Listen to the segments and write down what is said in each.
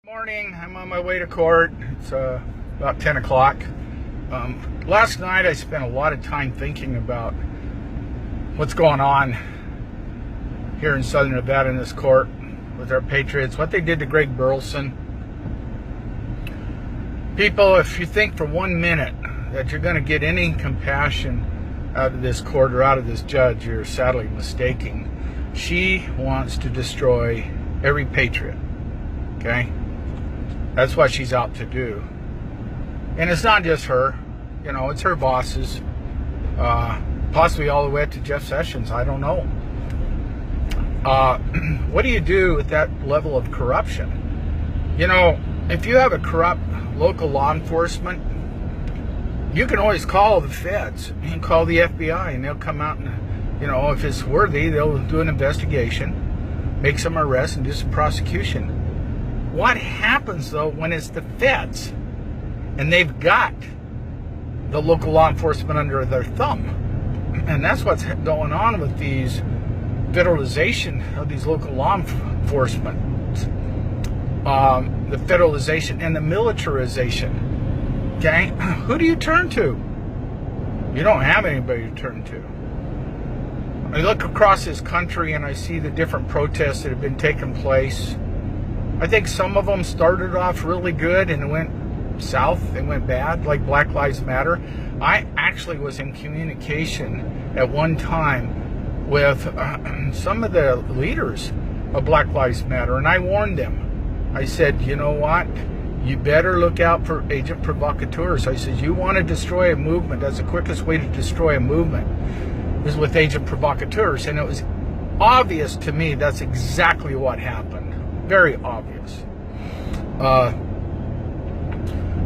Morning, I'm on my way to court. It's about 10 o'clock. Last night I spent a lot of time thinking about what's going on here in Southern Nevada in this court with our patriots, what they did to Greg Burleson. People, if you think for 1 minute that you're going to get any compassion out of this court or out of this judge, you're sadly mistaken. She wants to destroy every patriot, okay? That's what she's out to do. And it's not just her, it's her bosses, possibly all the way up to Jeff Sessions, I don't know. What do you do with that level of corruption? If you have a corrupt local law enforcement, you can always call the feds. You can call the FBI and they'll come out and, if it's worthy, they'll do an investigation, make some arrests and do some prosecution. What happens, though, when it's the feds and they've got the local law enforcement under their thumb? And that's what's going on with these federalization of these local law enforcement, the federalization and the militarization. Okay? Who do you turn to? You don't have anybody to turn to. I look across this country and I see the different protests that have been taking place. I think some of them started off really good and went south and went bad, like Black Lives Matter. I actually was in communication at one time with some of the leaders of Black Lives Matter, and I warned them. I said, you know what? You better look out for agent provocateurs. I said, you want to destroy a movement, that's the quickest way to destroy a movement is with agent provocateurs. And it was obvious to me that's exactly what happened. Very obvious.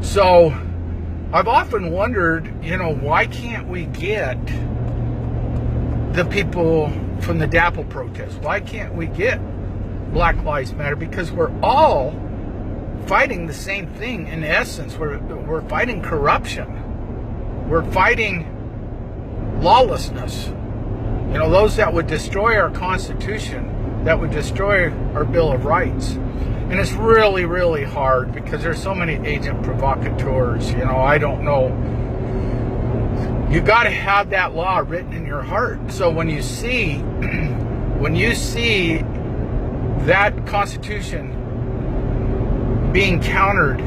So I've often wondered, why can't we get the people from the DAPL protest? Why can't we get Black Lives Matter? Because we're all fighting the same thing in essence. We're fighting corruption. We're fighting lawlessness. Those that would destroy our Constitution, that would destroy our Bill of Rights. And it's really, really hard because there's so many agent provocateurs. I don't know. You got to have that law written in your heart. So when you see that Constitution being countered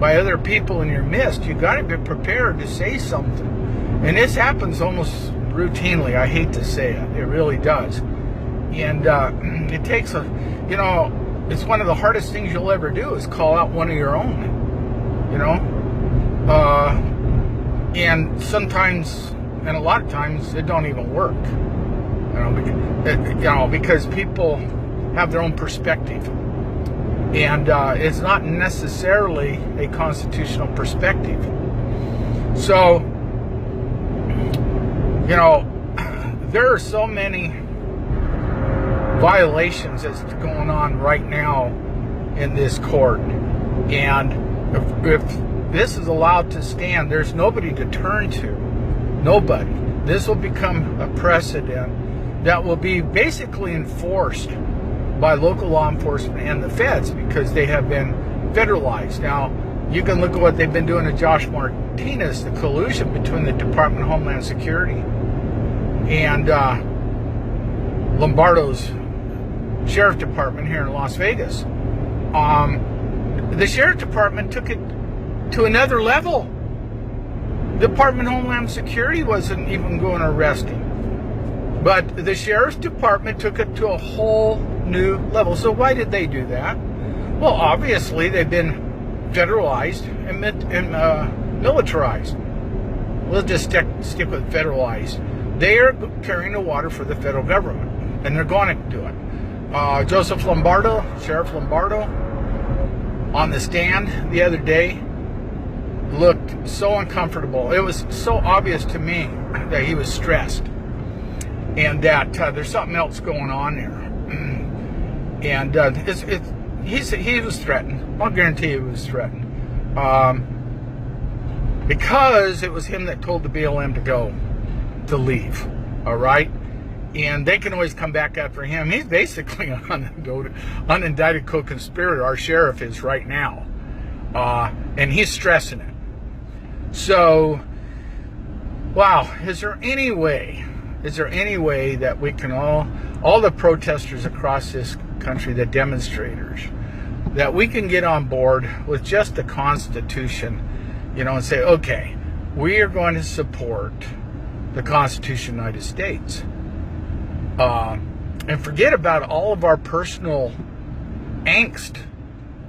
by other people in your midst, you got to be prepared to say something. And this happens almost routinely. I hate to say it. It really does. And it takes it's one of the hardest things you'll ever do is call out one of your own, and sometimes, and a lot of times, it don't even work, because people have their own perspective, and it's not necessarily a constitutional perspective. So, there are so many violations that's going on right now in this court, and if this is allowed to stand, there's nobody to turn to. Nobody. This will become a precedent that will be basically enforced by local law enforcement and the feds because they have been federalized. Now, you can look at what they've been doing to Josh Martinez, the collusion between the Department of Homeland Security and Lombardo's Sheriff Department here in Las Vegas. The Sheriff Department took it to another level. The Department of Homeland Security wasn't even going to arrest him. But the Sheriff's Department took it to a whole new level. So why did they do that? Well, obviously they've been federalized and militarized. We'll just stick with federalized. They are carrying the water for the federal government, and they're going to do it. Joseph Lombardo, Sheriff Lombardo, on the stand the other day, looked so uncomfortable. It was so obvious to me that he was stressed and that there's something else going on there. And he was threatened. I'll guarantee he was threatened. Because it was him that told the BLM to leave. All right? and they can always come back after him. He's basically an unindicted co-conspirator. Our sheriff is right now, and he's stressing it. So, wow, is there any way that we can all the protesters across this country, the demonstrators, that we can get on board with just the Constitution, and say, okay, we are going to support the Constitution of the United States, and forget about all of our personal angst,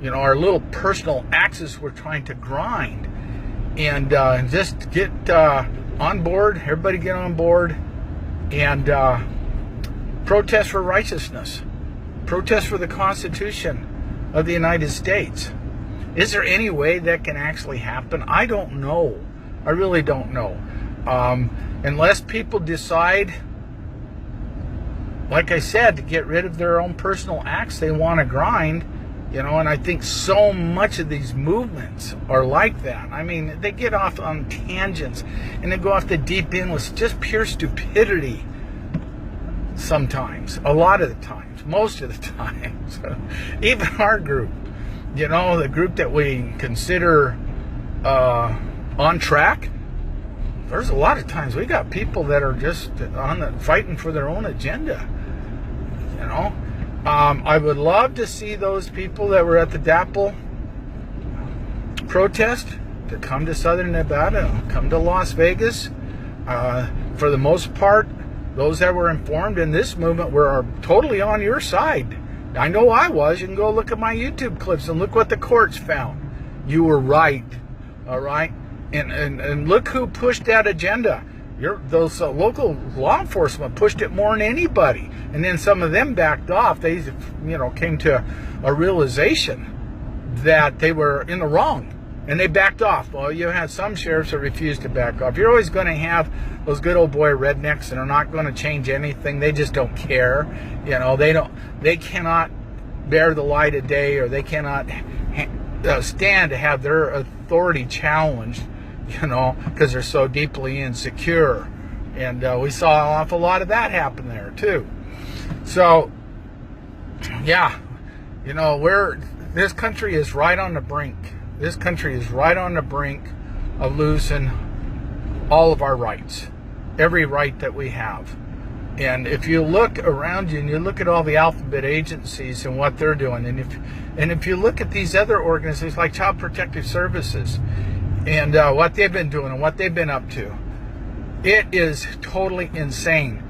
our little personal axes we're trying to grind, and just get on board. Everybody get on board and protest for righteousness, protest for the Constitution of the United States. Is there any way that can actually happen? I don't know. I really don't know. Unless people decide, like I said, to get rid of their own personal acts they want to grind, and I think so much of these movements are like that. I mean, they get off on tangents and they go off the deep end with just pure stupidity sometimes, a lot of the times, most of the times. Even our group, the group that we consider on track, there's a lot of times we got people that are just fighting for their own agenda. I would love to see those people that were at the DAPL protest to come to Southern Nevada, come to Las Vegas. For the most part, those that were informed in this movement are totally on your side. I know I was. You can go look at my YouTube clips and look what the courts found. You were right. All right? And look who pushed that agenda. Those local law enforcement pushed it more than anybody. And then some of them backed off. They, came to a realization that they were in the wrong. And they backed off. Well, you had some sheriffs that refused to back off. You're always going to have those good old boy rednecks that are not going to change anything. They just don't care. They cannot bear the light of day, or they cannot stand to have their authority challenged, because they're so deeply insecure. And we saw an awful lot of that happen there too. So, yeah, this country is right on the brink. This country is right on the brink of losing all of our rights, every right that we have. And if you look around you and you look at all the alphabet agencies and what they're doing, and if you look at these other organizations like Child Protective Services and what they've been doing and what they've been up to, it is totally insane.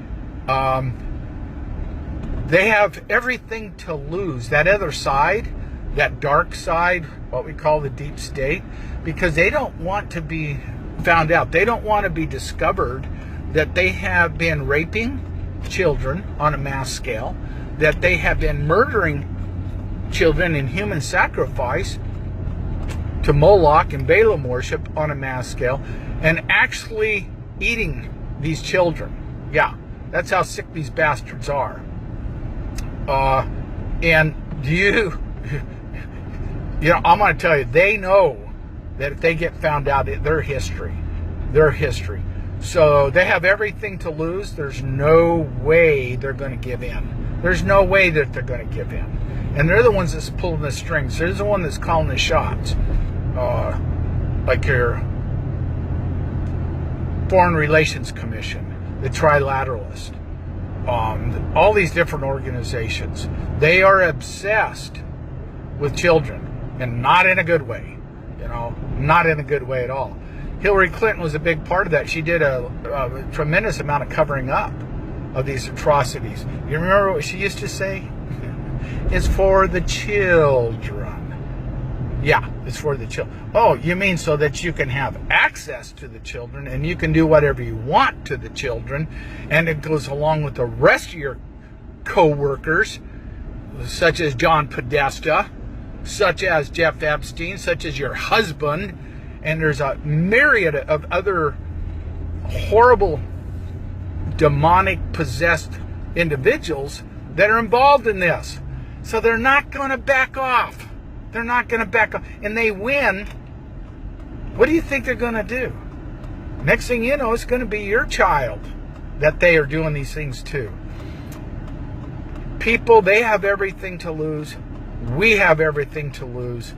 They have everything to lose. That other side, that dark side, what we call the deep state, because they don't want to be found out. They don't want to be discovered that they have been raping children on a mass scale, that they have been murdering children in human sacrifice to Moloch and Balaam worship on a mass scale, and actually eating these children. Yeah, that's how sick these bastards are. And I'm going to tell you, they know that if they get found out, their history. So they have everything to lose. There's no way they're going to give in. There's no way that they're going to give in. And they're the ones that's pulling the strings. They're the one that's calling the shots. Like your Foreign Relations Commission, the Trilateralist, all these different organizations. They are obsessed with children. And not in a good way, not in a good way at all. Hillary Clinton was a big part of that. She did a tremendous amount of covering up of these atrocities. You remember what she used to say? It's for the children. Yeah, it's for the children. Oh, you mean so that you can have access to the children and you can do whatever you want to the children, and it goes along with the rest of your co-workers, such as John Podesta, such as Jeff Epstein, such as your husband, and there's a myriad of other horrible, demonic, possessed individuals that are involved in this. So they're not going to back off. They're not going to back off. And they win. What do you think they're going to do? Next thing you know, it's going to be your child that they are doing these things too. People, they have everything to lose. We have everything to lose.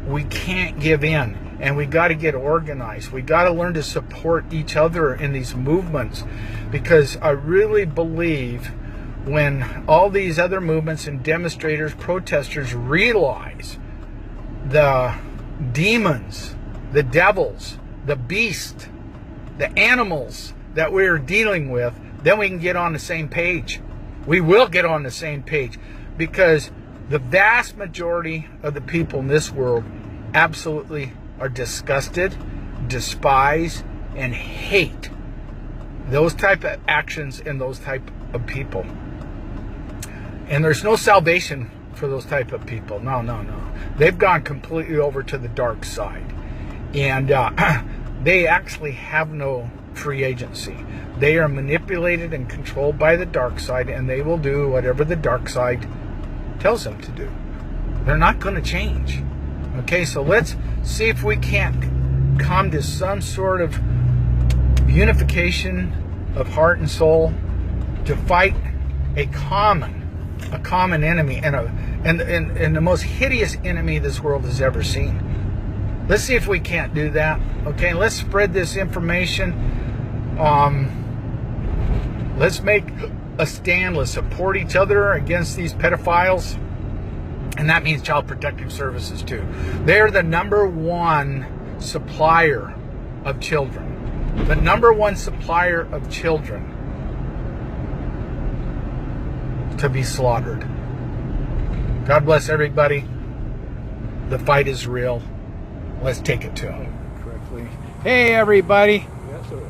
We can't give in, and we got to get organized. We got to learn to support each other in these movements, because I really believe when all these other movements and demonstrators, protesters realize the demons, the devils, the beast, the animals that we're dealing with, then we can get on the same page. We will get on the same page, because the vast majority of the people in this world absolutely are disgusted, despise, and hate those type of actions and those type of people. And there's no salvation for those type of people. No. They've gone completely over to the dark side. And they actually have no free agency. They are manipulated and controlled by the dark side, and they will do whatever the dark side tells them to do. They're not going to change. Okay, so let's see if we can't come to some sort of unification of heart and soul to fight a common enemy, and the most hideous enemy this world has ever seen. Let's see if we can't do that. Okay, let's spread this information. Let's make a stand. Let's support each other against these pedophiles. And that means Child Protective Services too. They're the #1 supplier of children. The #1 supplier of children to be slaughtered. God bless everybody. The fight is real. Let's take it to them. Correctly. Hey everybody.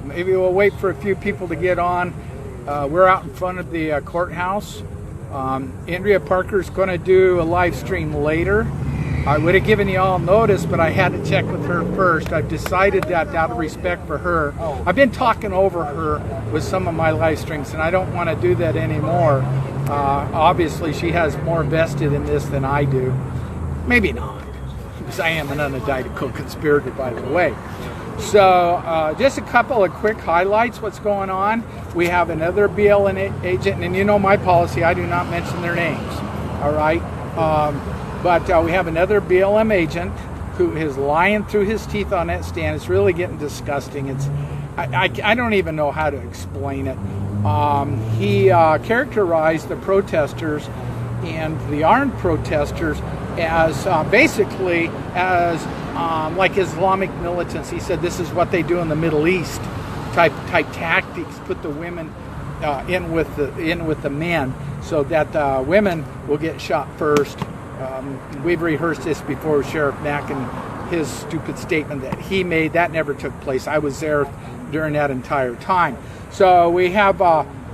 Maybe we'll wait for a few people to get on. We're out in front of the courthouse. Andrea Parker's going to do a live stream later. I would have given you all notice, but I had to check with her first. I've decided that out of respect for her. I've been talking over her with some of my live streams, and I don't want to do that anymore. Obviously, she has more vested in this than I do. Maybe not, because I am an unindicted co-conspirator, by the way. So just a couple of quick highlights. What's going on? We have another BLM agent, and you know my policy, I do not mention their names. All right, but we have another BLM agent who is lying through his teeth on that stand. It's really getting disgusting. It's I don't even know how to explain it. He characterized the protesters and the armed protesters as basically as like Islamic militants. He said this is what they do in the Middle East, type tactics. Put the women in with the men, so that the women will get shot first. We've rehearsed this before with Sheriff Mack and his stupid statement that he made. That never took place. I was there during that entire time. So we have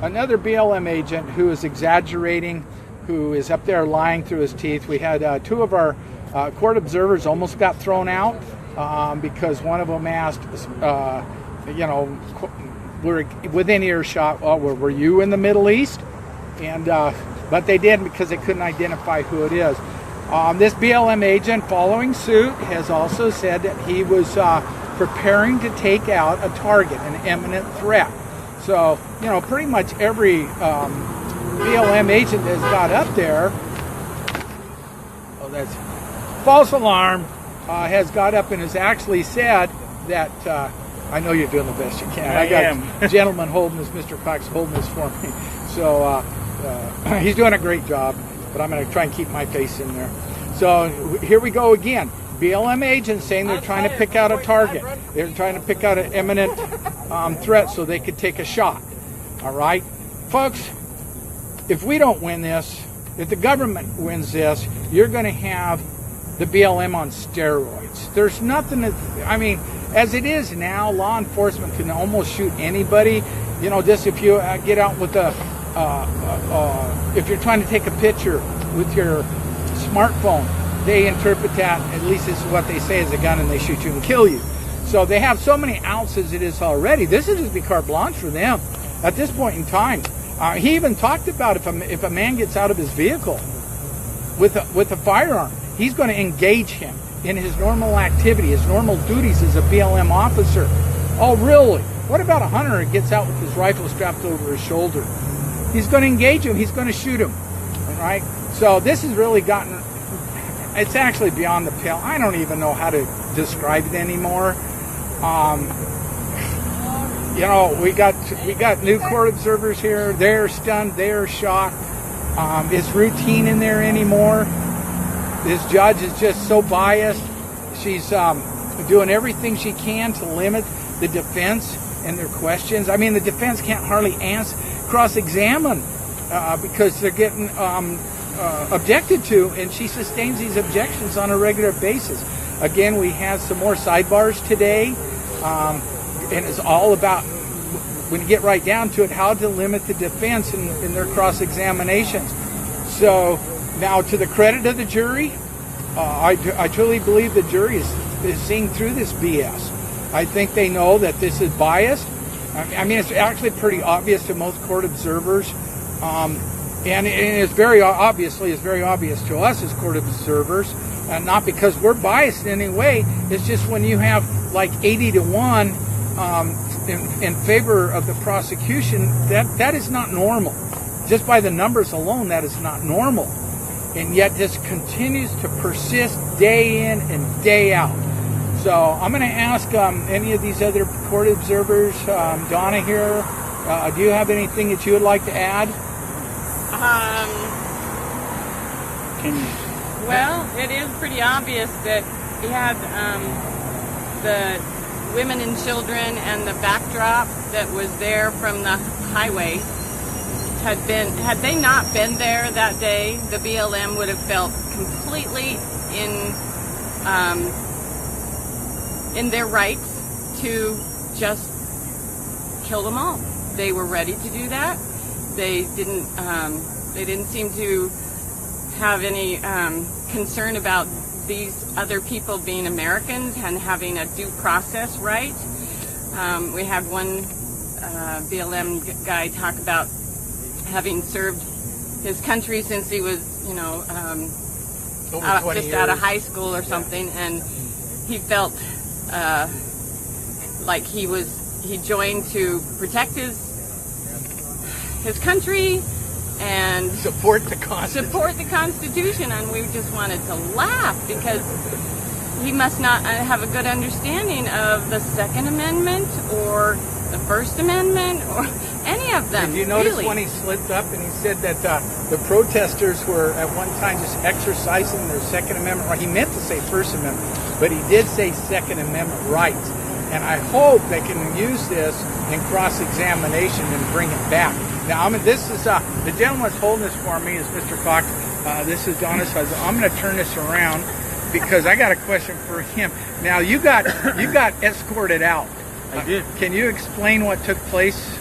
another BLM agent who is exaggerating, who is up there lying through his teeth. We had two of our court observers almost got thrown out because one of them asked, we're within earshot, were you in the Middle East? And but they didn't, because they couldn't identify who it is. This BLM agent, following suit, has also said that he was preparing to take out a target, an imminent threat. So, pretty much every BLM agent that's got up there, that's false alarm, has got up and has actually said that, I know you're doing the best you can. I got a gentleman holding this, Mr. Cox holding this for me. So he's doing a great job, but I'm going to try and keep my face in there. So here we go again. BLM agents saying they're trying to pick out a target. They're trying to pick out an imminent threat so they could take a shot. All right, folks, if we don't win this, if the government wins this, you're going to have the BLM on steroids. There's nothing that, as it is now, law enforcement can almost shoot anybody. Just if you get out with if you're trying to take a picture with your smartphone, they interpret that, at least this is what they say, as a gun, and they shoot you and kill you. So they have so many outs as it is already. This is just be carte blanche for them at this point in time. He even talked about if a man gets out of his vehicle with a firearm, he's going to engage him in his normal activity, his normal duties as a BLM officer. Oh, really? What about a hunter who gets out with his rifle strapped over his shoulder? He's going to engage him. He's going to shoot him, right? So this has really gotten, it's actually beyond the pale. I don't even know how to describe it anymore. You know, we got new court observers here. They're stunned. They're shocked. It's routine in there anymore. This judge is just so biased. She's doing everything she can to limit the defense and their questions. I mean, the defense can't hardly cross-examine because they're getting objected to, and she sustains these objections on a regular basis. Again, we had some more sidebars today, and it's all about, when you get right down to it, how to limit the defense in their cross-examinations. So now, to the credit of the jury, I truly believe the jury is seeing through this BS. I think they know that this is biased. I mean, it's actually pretty obvious to most court observers, and it's very obvious to us as court observers. Not because we're biased in any way. It's just when you have like 80-1 in favor of the prosecution, that is not normal. Just by the numbers alone, that is not normal. And yet this continues to persist day in and day out. So I'm going to ask any of these other court observers, Donna here, do you have anything that you would like to add? Well, it is pretty obvious that we had the women and children and the backdrop that was there from the highway. Had they not been there that day, the BLM would have felt completely in their rights to just kill them all. They were ready to do that. They didn't seem to have any concern about these other people being Americans and having a due process right. We had one BLM guy talk about having served his country since he was, just out of high school or something, and he felt like he joined to protect his country and support the Constitution. And we just wanted to laugh because he must not have a good understanding of the Second Amendment or the First Amendment or any of them. Did you notice really? When he slipped up and he said that the protesters were at one time just exercising their Second Amendment right? He meant to say First Amendment, but he did say Second Amendment rights. And I hope they can use this in cross-examination and bring it back. Now, this is the gentleman that's holding this for me is Mr. Cox. This is Donna's husband. I'm going to turn this around because I got a question for him. Now, you got escorted out. I did. Can you explain what took place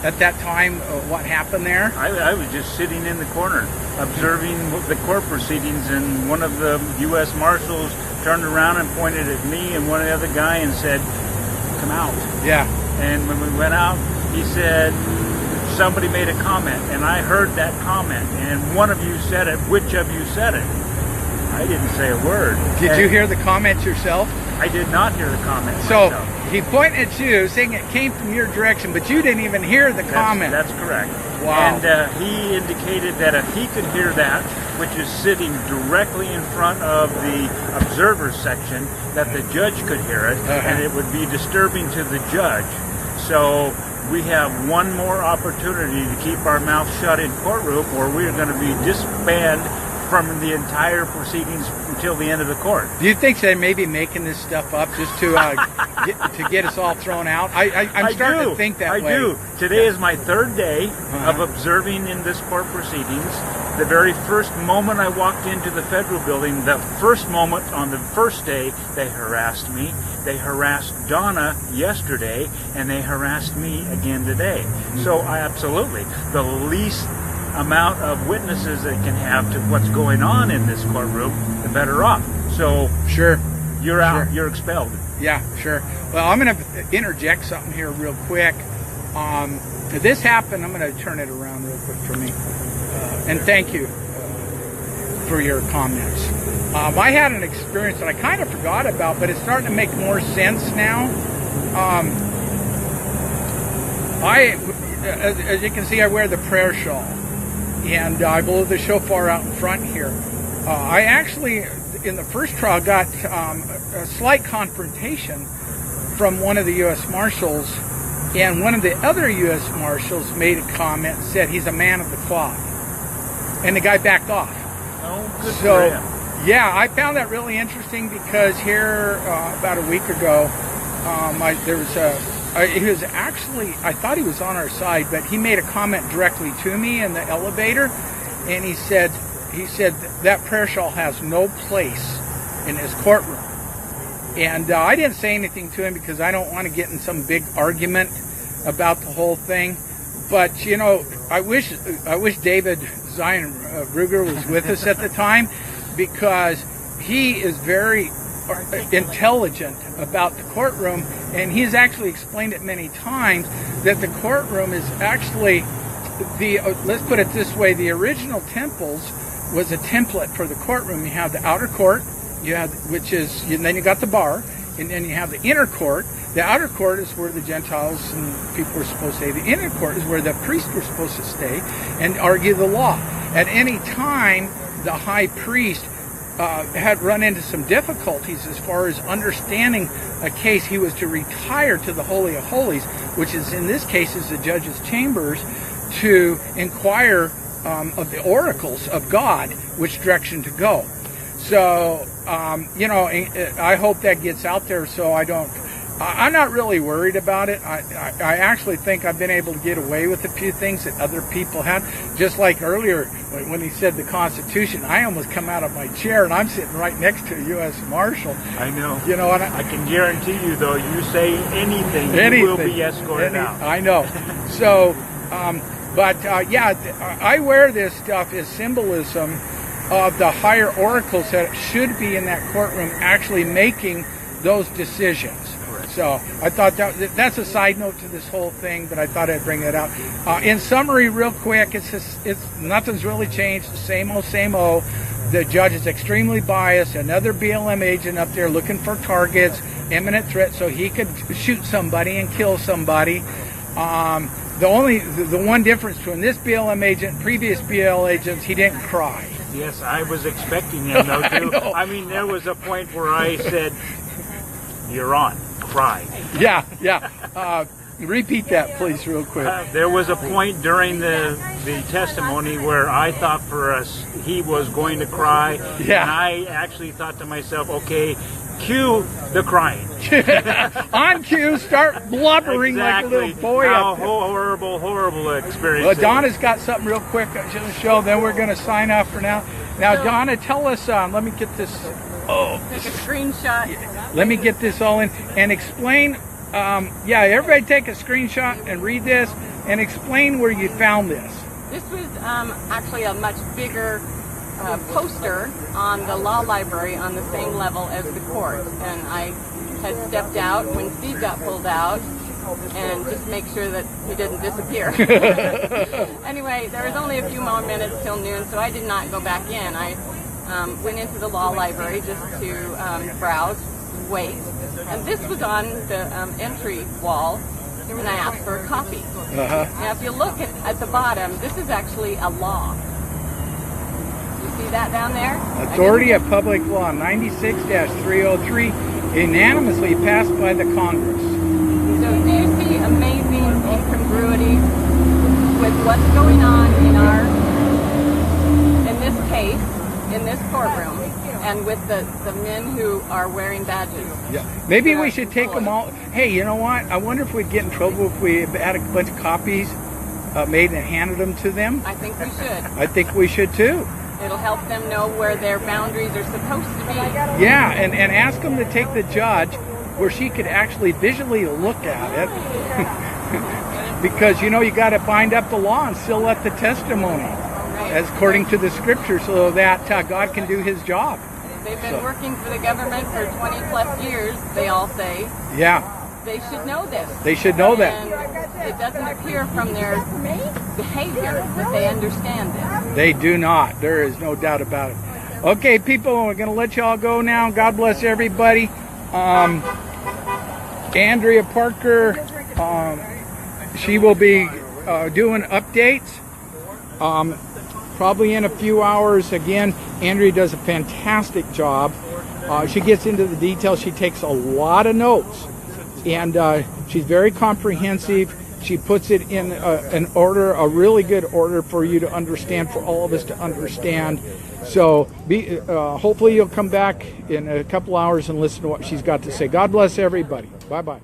at that time? What happened there? I was just sitting in the corner observing the court proceedings, and one of the U.S. Marshals turned around and pointed at me and one other guy and said, "Come out." Yeah. And when we went out, he said, somebody made a comment, and I heard that comment, and one of you said it. Which of you said it? I didn't say a word. Did you hear the comment yourself? I did not hear the comment So myself. he pointed at you, saying it came from your direction, but you didn't even hear the comment. That's correct. Wow. And he indicated that if he could hear that, which is sitting directly in front of the observers section, that the judge could hear it, and it would be disturbing to the judge. So we have one more opportunity to keep our mouth shut in courtroom, or we're going to be disbanded from the entire proceedings until the end of the court. Do you think they may be making this stuff up just to get us all thrown out? I'm starting to think that way. I do. Today is my third day of observing in this court proceedings. The very first moment I walked into the federal building, the first moment on the first day, they harassed me. They harassed Donna yesterday, and they harassed me again today. So I absolutely, the least amount of witnesses they can have to what's going on in this courtroom, the better off. So sure, you're out. You're expelled. Yeah, sure. Well, I'm going to interject something here real quick. This happened. I'm going to turn it around real quick for me. And thank you for your comments. I had an experience that I kind of forgot about, but it's starting to make more sense now. as you can see, I wear the prayer shawl, and I blow the shofar out in front here. I actually, in the first trial, got a slight confrontation from one of the U.S. Marshals, and one of the other U.S. Marshals made a comment and said he's a man of the cloth, and the guy backed off. Oh, good So, for him. yeah, I found that really interesting because here about a week ago, he was actually, I thought he was on our side, but he made a comment directly to me in the elevator, and he said that prayer shawl has no place in his courtroom. And I didn't say anything to him because I don't want to get in some big argument about the whole thing. But, you know, I wish David Zion Ruger was with us at the time, because he is very intelligent about the courtroom, and he's actually explained it many times that the courtroom is actually let's put it this way, the original temples was a template for the courtroom. You have the outer court, and then you got the bar, and then you have the inner court. The outer court is where the Gentiles and people were supposed to stay. The inner court is where the priests were supposed to stay and argue the law. At any time, the high priest had run into some difficulties as far as understanding a case. He was to retire to the Holy of Holies, which is in this case is the judge's chambers, to inquire of the oracles of God which direction to go. So, you know, I hope that gets out there so I'm not really worried about it. I actually think I've been able to get away with a few things that other people had. Just like earlier when he said the Constitution, I almost come out of my chair, and I'm sitting right next to a U.S. Marshal. I know. You know, and I can guarantee you, though, you say anything, you will be escorted out. I know. So, yeah, I wear this stuff as symbolism of the higher oracles that should be in that courtroom actually making those decisions. So I thought that's a side note to this whole thing, but I thought I'd bring that out. In summary, real quick, it's nothing's really changed. Same old. The judge is extremely biased. Another BLM agent up there looking for targets, imminent threat, so he could shoot somebody and kill somebody. The one difference between this BLM agent and previous BLM agents, he didn't cry. Yes, I was expecting him though too. I mean, there was a point where I said, "You're on." Cry. Yeah. Repeat that, please, real quick. There was a point during the testimony where I thought for us he was going to cry. Yeah. And I actually thought to myself, okay, cue the crying. On cue, start blubbering exactly. like a little boy. How horrible experience. Well, Donna's got something real quick to show, then we're going to sign off for now. Now, Donna, tell us, let me get this. Take a screenshot. Let me get this all in and explain. Everybody take a screenshot and read this and explain where you found this. This was actually a much bigger poster on the law library on the same level as the court. And I had stepped out when Steve got pulled out and just make sure that he didn't disappear. Anyway, there was only a few more minutes till noon, so I did not go back in. I went into the law library just to browse, wait. And this was on the entry wall, and I asked for a copy. Now, if you look at the bottom, this is actually a law. You see that down there? Authority of Public Law 96-303, unanimously passed by the Congress. So do you see amazing incongruities with what's going on in this case, in this courtroom, and with the men who are wearing badges? Yeah. Maybe we should take them all. Hey, you know what? I wonder if we'd get in trouble if we had a bunch of copies made and handed them to them. I think we should. I think we should too. It'll help them know where their boundaries are supposed to be. Yeah, and ask them to take the judge where she could actually visually look at it. Because, you know, you got to bind up the law and seal up the testimony, as according to the scripture, so that God can do his job. They've been working for the government for 20 plus years, they all say. Yeah. They should know this. They should know that. And it doesn't appear from their behavior that they understand this. They do not. There is no doubt about it. Okay, people, we're going to let you all go now. God bless everybody. Andrea Parker, she will be doing updates probably in a few hours. Again, Andrea does a fantastic job. She gets into the details. She takes a lot of notes, and she's very comprehensive. She puts it in an order, a really good order for you to understand, for all of us to understand. So hopefully you'll come back in a couple hours and listen to what she's got to say. God bless everybody. Bye-bye.